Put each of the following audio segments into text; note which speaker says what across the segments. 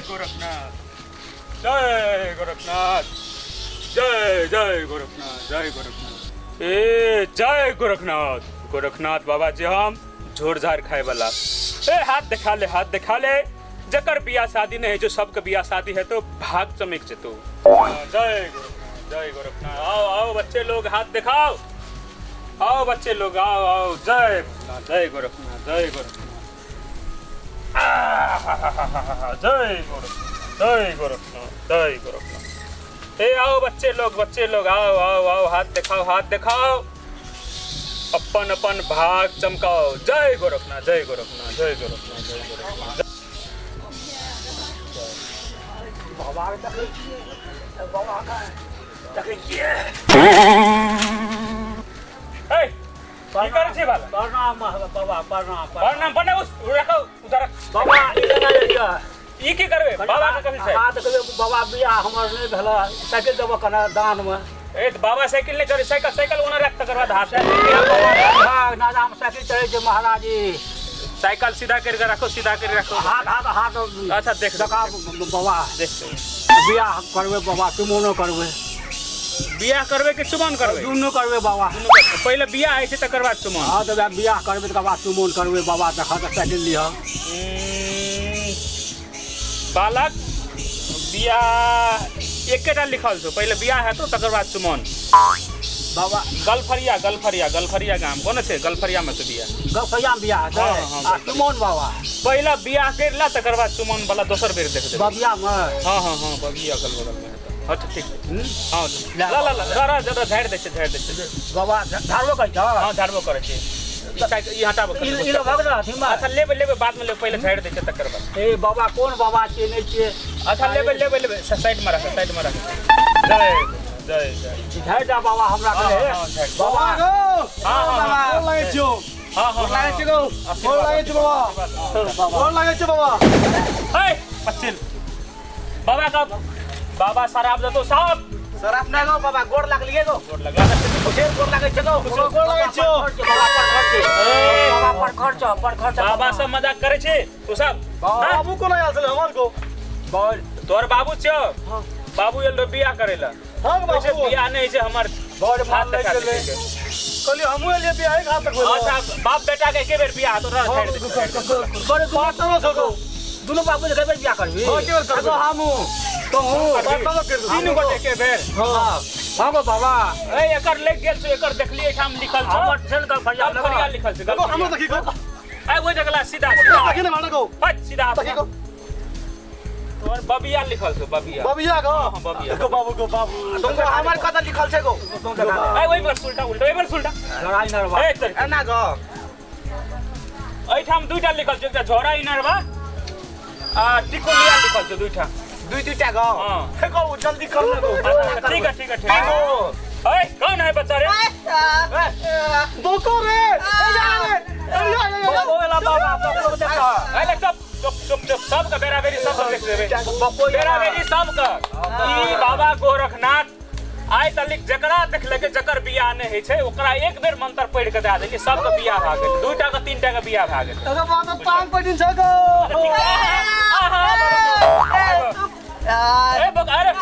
Speaker 1: गोरखनाथ, जय गोरखनाथ, जय जय गोरखनाथ, जय गोरखनाथ। ए जय गोरखनाथ, गोरखनाथ बाबा जी हम झोर झार खाए वाला। ए हाथ दिखा ले, हाथ दिखा ले। जकर बिया शादी नहीं है, जो सबके बिया शादी है तो भाग चमक जतो। जय गोरखनाथ, जय गोरखनाथ। आओ आओ बच्चे लोग हाथ दिखाओ, आओ बच्चे लोग आओ आओ। जय गोरखनाथ, जय गोरखनाथ, जय गोरखनाथ, जय गोरखनाथ, जय गोरखनाथ, जय गोरखनाथ। ए आओ बच्चे लोग आओ आओ आओ, हाथ दिखाओ, हाथ दिखाओ, अपन अपन भाग चमकाओ। जय गोरखनाथ, जय गोरखनाथ, जय गोरखनाथ, जय गोरखनाथ।
Speaker 2: प्रणाम बाबा, प्रणाम
Speaker 1: प्रणाम प्रणाम। रखो उधर
Speaker 2: बाबा।
Speaker 1: ई की करबे बाबा के कथि छै?
Speaker 2: हां त कहबे बाबा बिया हमर नै भेला, साइकिल देबो कना दान में।
Speaker 1: ए त बाबा साइकिल नै चढ़े, साइकिल साइकिल ओना रख तकर बाद हाथ से
Speaker 2: हां नाम साइकिल चढ़े छै महाराज जी।
Speaker 1: साइकिल सीधा करके रखो, सीधा करके रखो।
Speaker 2: हाथ हाथ हाथ।
Speaker 1: अच्छा देख
Speaker 2: देखा बाबा,
Speaker 1: देख
Speaker 2: बिया करबे बाबा, तुमनो करबे।
Speaker 1: बियाह करबे कि चुमन करबे?
Speaker 2: दुनो करबे बाबा।
Speaker 1: पहले बियाह है छै तकर बाद चुमन।
Speaker 2: हां त बियाह करबे तकर बाद तुमन करबे बाबा। देखा त साइकिल लिह।
Speaker 1: बालक बियाह एकेटा लिखल छौ, पहले बियाह है तो तकर बाद चुमन।
Speaker 2: बाबा
Speaker 1: गलफरिया गलफरिया गलफरिया गाम कोन छै? गलफरिया में तो बियाह,
Speaker 2: गफरिया में बियाह छै। आ तुमन बाबा
Speaker 1: पहला बियाह करला तकर बाद चुमन वाला दोसर बेर देख दे।
Speaker 2: बबिया में।
Speaker 1: हां हां हां बबिया अगल बगल में है। अच्छा ठीक है। हां ला ला ला जरा जरा झाड़ दे छै, झाड़ दे छै
Speaker 2: बाबा। झाड़बो करै छ?
Speaker 1: हां झाड़बो करे छै। ई हटाबो कर।
Speaker 2: ई भग रहा थिमा।
Speaker 1: अच्छा लेबे लेबे बाद में ले, पहले झाड़ दे छै तकर बाद।
Speaker 2: ए बाबा कोन बाबा छियै नै छियै?
Speaker 1: अच्छा लेबे लेबे लेबे साइड में रख, साइड में रख। जय जय जय।
Speaker 2: झाड़ जा बाबा हमरा के। बाबा
Speaker 1: हां हां हां
Speaker 3: गोर लागै छियौ।
Speaker 1: हां हां
Speaker 3: लागै छै गो। गोर लागै छै बाबा। गोर लागै छै बाबा।
Speaker 1: हे पछिल बाबा का बाबा शराब दतो साहब।
Speaker 3: सर अपना गो बाबा गोर लागलिए गो।
Speaker 1: गोर लगा
Speaker 2: कुछे गोर लागै छै गो।
Speaker 3: गोर लागै छियौ।
Speaker 2: बाबा पर खर्च, पर खर्च।
Speaker 1: बाबा से मजाक करे छे तू सब?
Speaker 3: बाबू कोन आयल छले हमर गो?
Speaker 2: बोल
Speaker 1: तोर बाबू छो? बाबू एल बियाह करेला।
Speaker 3: हां
Speaker 1: वैसे
Speaker 3: बाबू
Speaker 1: बियाह नहीं छै हमर।
Speaker 2: बोल मान ले चले।
Speaker 3: कहली हमहु एलिए बियाह खा तक होलो।
Speaker 1: अच्छा बाप बेटा के एके बेर बियाह तो रह छाड़ दे।
Speaker 2: बड़े
Speaker 3: पातरो छ गो।
Speaker 2: दुनो बाबू के बेर बियाह करबी?
Speaker 3: हां के बेर करबो हमहु। तो हूं पातरो कर दू।
Speaker 1: तीनों गोटे के बेर।
Speaker 2: हां हां गो बाबा।
Speaker 1: ए एकर लग गेल छै, एकर देखलिए ठाम लिखल छ
Speaker 2: हमर चल गल फरिया
Speaker 1: गलफरिया लिखल छै।
Speaker 3: गो हमर देखि गो।
Speaker 1: ए ओइ जगला सीधा सीधा
Speaker 3: देखि न माने गो।
Speaker 1: हट सीधा
Speaker 3: देखि गो।
Speaker 1: तोर बबिया लिखल छै, बबिया।
Speaker 3: बबिया गो।
Speaker 1: हां बबिया।
Speaker 3: गो बाबू गो बाबू। तुमको हमर कत लिखल छै गो?
Speaker 1: ए ओइ पर उल्टा उल्टा, ओइ पर उल्टा।
Speaker 2: लड़ाई नरवा।
Speaker 1: ए तर
Speaker 3: एना गो।
Speaker 1: एइ ठाम दुइटा लिखल छै, एकटा झोरा इनरवा आ टिकोलिया लिखल छै दुइटा।
Speaker 3: दुईटा गो।
Speaker 1: हां
Speaker 3: गो जल्दी कर ले गो।
Speaker 1: ठीक है ठीक है ठीक है। ए कौन है बच्चा रे?
Speaker 3: बोको रे।
Speaker 2: बोला बाबा बाबू देखा।
Speaker 1: अरे चुप चुप चुप चुप, सबका बेरा बेरी सब देख लेबे। बेरा बेरी सबका। ई बाबा गोरखनाथ आइ तलिक जकरा देखले के जकर बियाह नहीं है छै ओकरा एक बेर मंत्र पढ़ के दे देली, सबके बियाह भ गेल। दुइटा के तीनटा के बियाह भ गेल।
Speaker 3: अरे बाबा पान पड़िन छ गो।
Speaker 1: ए बक अरे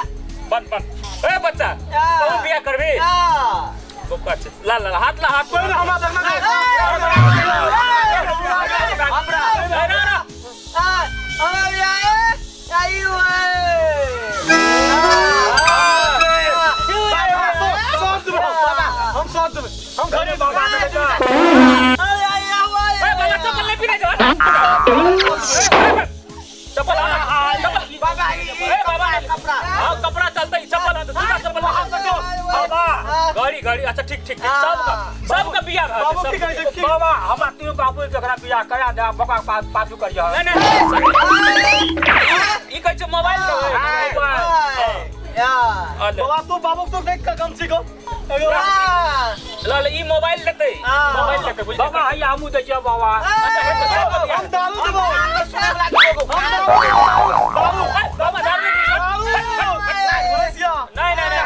Speaker 1: बन बन। ए बच्चा तू बियाह करबी? बोका छ ला ला हाथ ला हाथ।
Speaker 3: कोई हमरा देखना हम घरे बाबा के जा।
Speaker 1: ए बाबा चप्पल ले पीने जा। चप्पल
Speaker 3: बाबा
Speaker 1: ए बाबा
Speaker 3: कपड़ा।
Speaker 1: हां कपड़ा चलता ही चप्पल है तो दूसरा चप्पल वहां से दो। बाबा गाड़ी गाड़ी अच्छा ठीक ठीक ठीक सबका बियाह भ
Speaker 3: बाबू की
Speaker 1: गेल।
Speaker 3: कहै छै?
Speaker 2: बाबा हमरा तीनों बाबू जकरा बियाह करा दे, बका पाछू करिया।
Speaker 1: नहीं नहीं ई कहै छै मोबाइल तो
Speaker 3: बाबा तू बाबू तो देख के कम सीखो।
Speaker 1: लाल ई मोबाइल लेते, मोबाइल लेते बुझ।
Speaker 2: बाबा हैया हमू दे छियै बाबा।
Speaker 1: अच्छा हे तो सबका बियाह।
Speaker 3: हम दारू देबो।
Speaker 1: बाबा दारू नहीं नहीं नहीं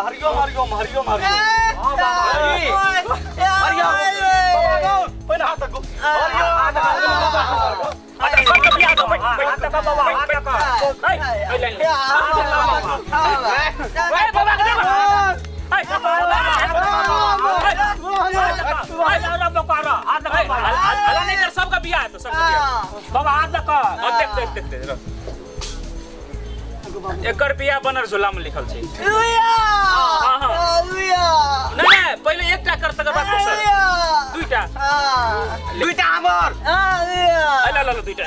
Speaker 3: हरिओम हरिओम हरिओम हरिओम।
Speaker 2: हां बाबा
Speaker 3: हरिओम बाबा गो पहिने हाथ को हरिओम।
Speaker 1: अच्छा सबका बियाह तो देखा बाबा हाथ देखा ए लाइन ले ए बाबा के देखो ए बाबा हला नहीं कर सबका बियाह है तो सबका बियाह बाबा हाथ देखा अब देख एकर बियाह बनर झोला में लिखल छै नहीं पहले एकटा कर तकर बाद दोसर दुईटा हमर ला दुईटा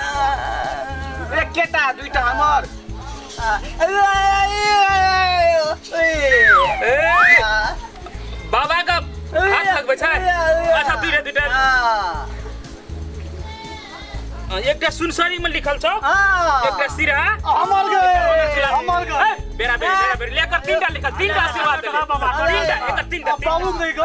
Speaker 3: एकेटा दुईटा हमर
Speaker 1: बाबा का हाथ लगबै छै अच्छा दुईटा एकटा सुनसरी में लिखल छ एकटा सिरा
Speaker 3: हमर गए
Speaker 1: बेरा लेकर तीनटा लिखल तीनटा आशीर्वाद दे बाबा तीनटा
Speaker 3: बाबू नहीं गो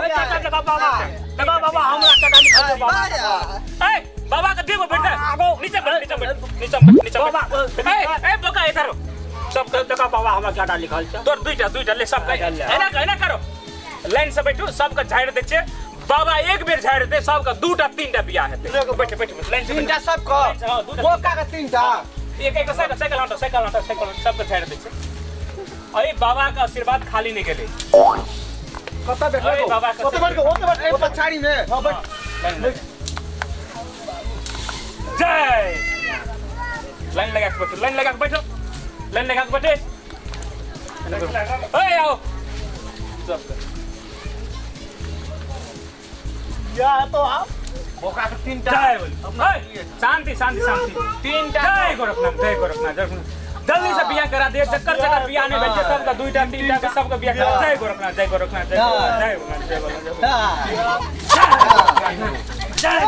Speaker 2: बाबा हमरा कटा लिखल बाबा
Speaker 1: ए बाबा का देबो बेटा नीचे बैठ
Speaker 2: बाबा
Speaker 1: ए बोका इधर
Speaker 2: सब देखा बाबा हमरा कटा लिखल छ
Speaker 1: तोर दुईटा ले सब एना करो लाइन से बैठो सबका झाड़ दे छे बाबा एक बेर झाड़ दे सबका दूटा तीनटा बियाह हेते बैठ लाइन से
Speaker 3: तीनटा सबको बोका का तीनटा
Speaker 1: एक साइकिल हटा सबका झाड़ दे छे अरे बाबा का आशीर्वाद खाली नहीं गेले
Speaker 3: कता बैठो
Speaker 1: बाबा का
Speaker 3: ओते छाड़ी में हां बैठ
Speaker 1: जय लाइन लगा के बैठो ओए आओ
Speaker 3: या तो आप बोका का तीनटा
Speaker 1: जय बोल शांति तीनटा जय गोरखनाथ जल्दी से बियाह करा दे चक्कर बियाह नहीं भेज सबका दुईटा तीनटा का सबका बियाह करा जय गोरखनाथ जय
Speaker 3: जय